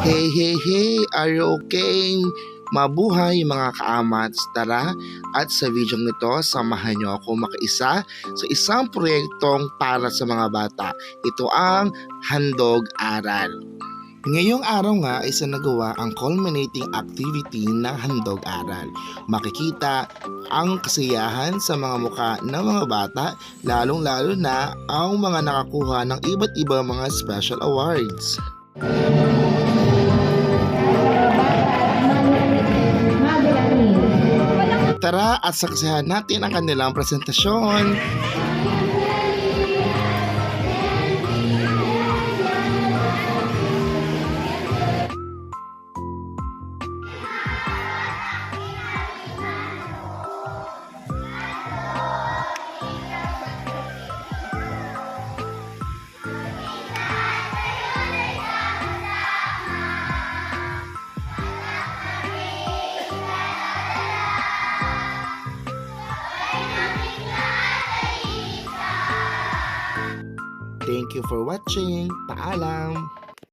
Hey, hey, hey! Are you okay? Mabuhay mga kaamats! Tara at sa video nito, samahan niyo ako makiisa sa isang proyektong para sa mga bata. Ito ang Handog Aral. Ngayong araw nga ay nagawa ang culminating activity ng Handog Aral. Makikita ang kasiyahan sa mga mukha ng mga bata, lalong-lalo na ang mga nakakuha ng iba't ibang mga special awards. Tara at saksihan natin ang kanilang presentasyon. Thank you for watching. Paalam!